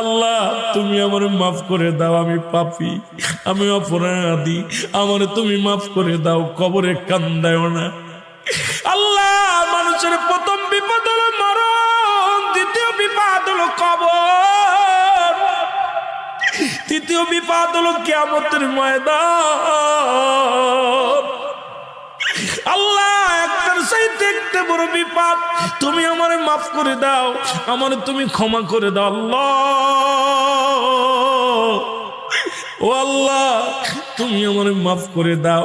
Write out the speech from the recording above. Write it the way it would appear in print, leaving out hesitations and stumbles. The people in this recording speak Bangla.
আল্লাহ তুমি আমারে মাফ করে দাও, আমি পাপী, আমি অপরাধী, আমারে তুমি মাফ করে দাও, কবরে কান্দায়ও না। আল্লাহ মানুষের প্রথম বিপদ হলো মরণ, দ্বিতীয় বিপদ হলো কবর, তৃতীয় বিপদ হলো কিয়ামতের ময়দান। আল্লাহ একটার চাইতে একটা বড় বিপদ, তুমি আমারে মাফ করে দাও, আমারে তুমি ক্ষমা করে দাও আল্লাহ। ও আল্লাহ তুমি আমারে মাফ করে দাও।